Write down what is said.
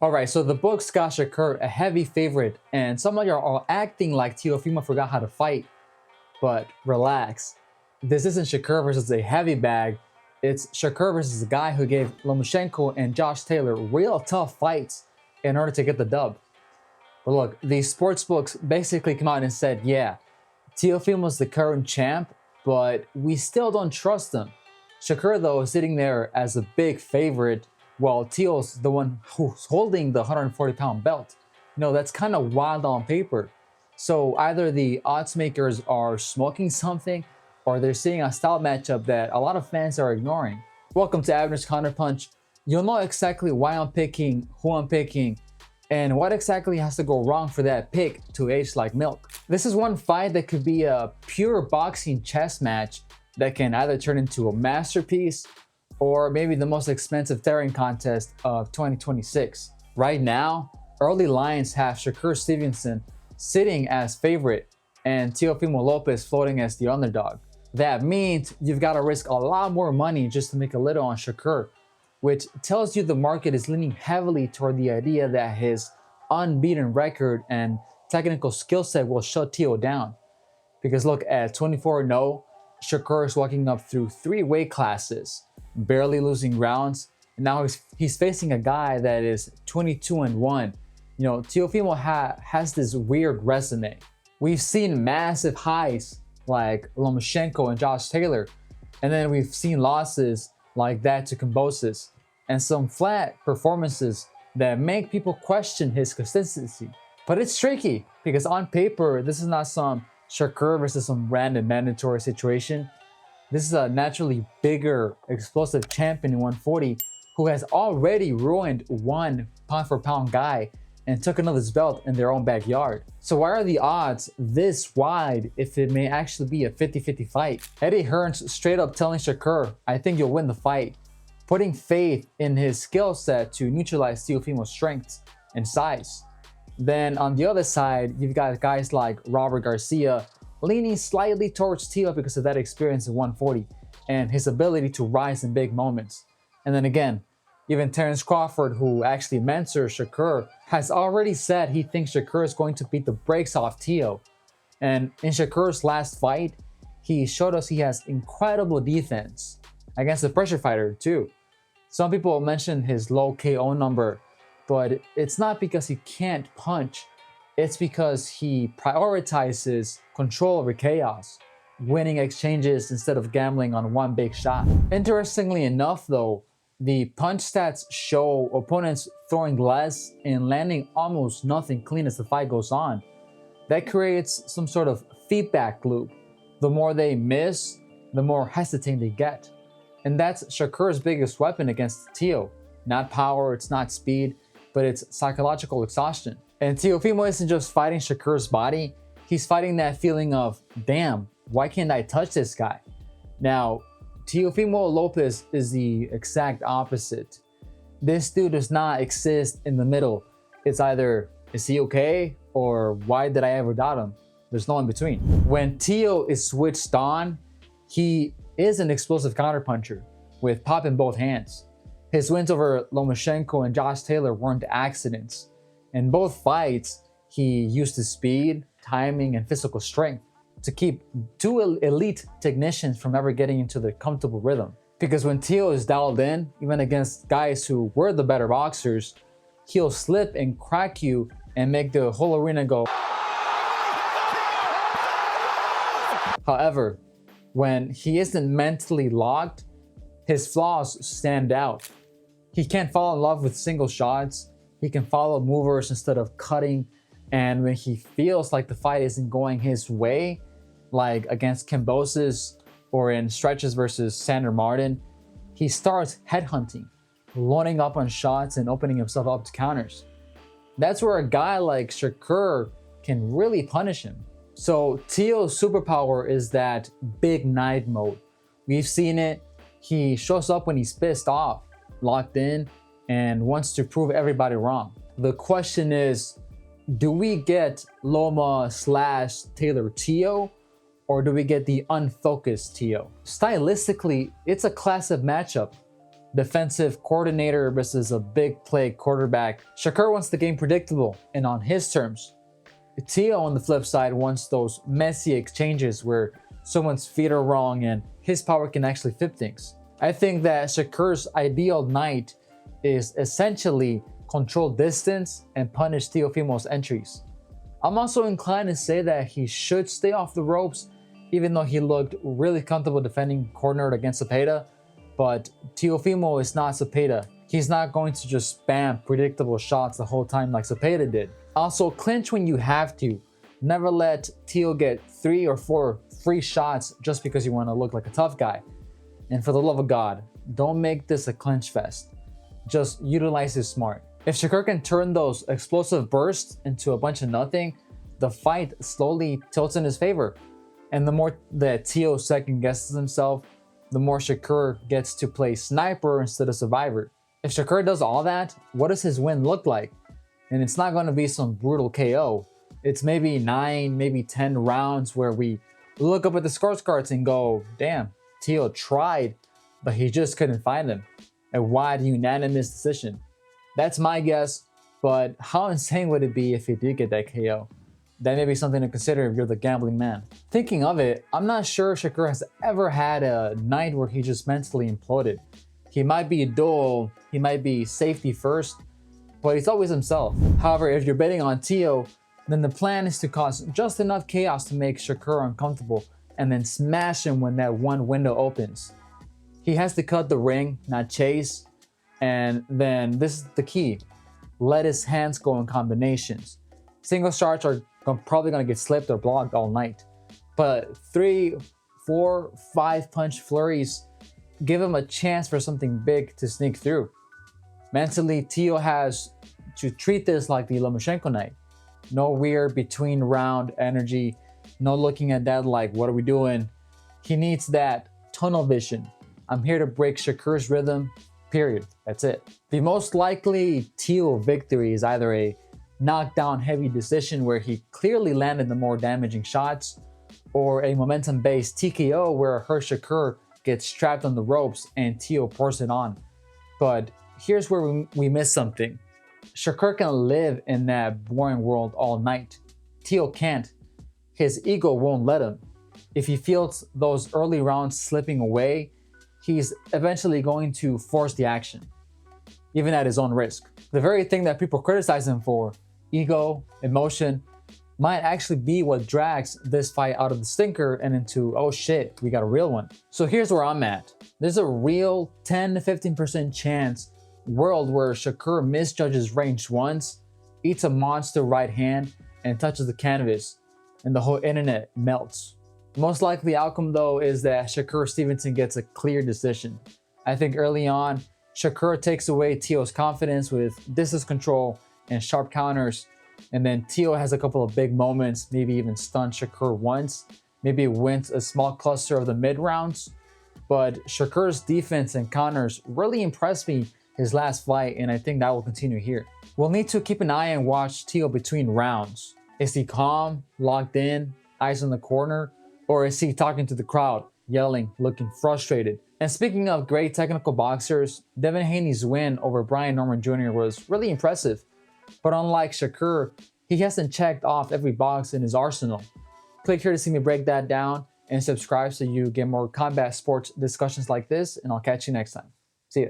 Alright, so the book's got Shakur a heavy favorite, and some of y'all are acting like Teofimo forgot how to fight. But relax. This isn't Shakur versus a heavy bag, it's Shakur versus a guy who gave Lomachenko and Josh Taylor real tough fights in order to get the dub. But look, these sports books basically come out and said, yeah, Teofimo's the current champ, but we still don't trust him. Shakur, though, is sitting there as a big favorite, while Teo's the one who's holding the 140-pound belt. That's kind of wild on paper. So either the odds makers are smoking something, or they're seeing a style matchup that a lot of fans are ignoring. Welcome to Abner's Counterpunch. You'll know exactly why I'm picking, who I'm picking, and what exactly has to go wrong for that pick to age like milk. This is one fight that could be a pure boxing chess match that can either turn into a masterpiece or maybe the most expensive tearing contest of 2026. Right now, early lines have Shakur Stevenson sitting as favorite and Teofimo Lopez floating as the underdog. That means you've got to risk a lot more money just to make a little on Shakur, which tells you the market is leaning heavily toward the idea that his unbeaten record and technical skill set will shut Teo down. Because look, at 24-0, Shakur is walking up through 3 weight classes, barely losing rounds, and now he's facing a guy that is 22-1. Teofimo has this weird resume. We've seen massive highs like Lomachenko and Josh Taylor, and then we've seen losses like that to Kambosos, and some flat performances that make people question his consistency. But it's tricky because on paper, this is not some Shakur versus some random mandatory situation. This is a naturally bigger, explosive champion in 140 who has already ruined one pound-for-pound guy and took another's belt in their own backyard. So why are the odds this wide if it may actually be a 50-50 fight? Eddie Hearn's straight up telling Shakur, I think you'll win the fight, putting faith in his skill set to neutralize Teofimo's strengths and size. Then on the other side, you've got guys like Robert Garcia leaning slightly towards Teo because of that experience in 140 and his ability to rise in big moments. And then again, even Terence Crawford, who actually mentors Shakur, has already said he thinks Shakur is going to beat the brakes off Teo. And in Shakur's last fight, he showed us he has incredible defense against a pressure fighter too. Some people mention his low KO number, but it's not because he can't punch. It's because he prioritizes control over chaos, winning exchanges instead of gambling on one big shot. Interestingly enough though, the punch stats show opponents throwing less and landing almost nothing clean as the fight goes on. That creates some sort of feedback loop. The more they miss, the more hesitant they get. And that's Shakur's biggest weapon against Teo. Not power, it's not speed, but it's psychological exhaustion. And Teofimo isn't just fighting Shakur's body, he's fighting that feeling of, damn, why can't I touch this guy? Now, Teofimo Lopez is the exact opposite. This dude does not exist in the middle. It's either, is he okay? Or why did I ever doubt him? There's no in between. When Teo is switched on, he is an explosive counterpuncher with pop in both hands. His wins over Lomachenko and Josh Taylor weren't accidents. In both fights, he used his speed, timing, and physical strength to keep 2 elite technicians from ever getting into the comfortable rhythm. Because when Teo is dialed in, even against guys who were the better boxers, he'll slip and crack you and make the whole arena go. However, when he isn't mentally locked, his flaws stand out. He can't fall in love with single shots. He can follow movers instead of cutting. And when he feels like the fight isn't going his way, like against Kambosos or in stretches versus Sander Martin, he starts headhunting, loading up on shots and opening himself up to counters. That's where a guy like Shakur can really punish him. So Teo's superpower is that big night mode. We've seen it. He shows up when he's pissed off, locked in, and wants to prove everybody wrong. The question is, do we get Loma/Taylor Teo, or do we get the unfocused Teo? Stylistically, it's a classic matchup. defensive coordinator versus a big play quarterback. Shakur wants the game predictable and on his terms. Teo, on the flip side, wants those messy exchanges where someone's feet are wrong and his power can actually flip things. I think that Shakur's ideal night is essentially control distance and punish Teofimo's entries. I'm also inclined to say that he should stay off the ropes, even though he looked really comfortable defending cornered against Cepeda. But Teofimo is not Cepeda. He's not going to just spam predictable shots the whole time like Cepeda did. Also, clinch when you have to. Never let Teo get 3 or 4 free shots just because you want to look like a tough guy. And for the love of God, don't make this a clinch fest. Just utilize it smart. If Shakur can turn those explosive bursts into a bunch of nothing, the fight slowly tilts in his favor. And the more that Teo second guesses himself, the more Shakur gets to play sniper instead of survivor. If Shakur does all that, what does his win look like? And it's not going to be some brutal KO. It's maybe 9, maybe 10 rounds where we look up at the scorecards and go, damn, Teo tried, but he just couldn't find him. A wide unanimous decision. That's my guess, but how insane would it be if he did get that KO? That may be something to consider if you're the gambling man. Thinking of it, I'm not sure Shakur has ever had a night where he just mentally imploded. He might be dull, he might be safety first, but he's always himself. However, if you're betting on Teo, then the plan is to cause just enough chaos to make Shakur uncomfortable and then smash him when that one window opens. He has to cut the ring, not chase, and then this is the key. Let his hands go in combinations. Single shots are probably going to get slipped or blocked all night, but 3, 4, 5 punch flurries give him a chance for something big to sneak through. Mentally, Teo has to treat this like the Lomachenko night. No weird between round energy, no looking at that like, what are we doing? He needs that tunnel vision. I'm here to break Shakur's rhythm, period. That's it. The most likely Teo victory is either a knockdown heavy decision where he clearly landed the more damaging shots, or a momentum-based TKO where her Shakur gets trapped on the ropes and Teo pours it on. But here's where we miss something. Shakur can live in that boring world all night. Teo can't. His ego won't let him. If he feels those early rounds slipping away, he's eventually going to force the action, even at his own risk. The very thing that people criticize him for, ego, emotion, might actually be what drags this fight out of the stinker and into, oh shit, we got a real one. So here's where I'm at. There's a real 10 to 15% chance world where Shakur misjudges range once, eats a monster right hand, and touches the canvas, and the whole internet melts. The most likely outcome though is that Shakur Stevenson gets a clear decision. I think early on, Shakur takes away Teo's confidence with distance control and sharp counters, and then Teo has a couple of big moments, maybe even stun Shakur once, maybe wins a small cluster of the mid rounds. But Shakur's defense and counters really impressed me his last fight, and I think that will continue here. We'll need to keep an eye and watch Teo between rounds. Is he calm, locked in, eyes in the corner, or is he talking to the crowd, yelling, looking frustrated? And speaking of great technical boxers, Devin Haney's win over Brian Norman Jr. was really impressive. But unlike Shakur, he hasn't checked off every box in his arsenal. Click here to see me break that down and subscribe so you get more combat sports discussions like this, and I'll catch you next time. See ya.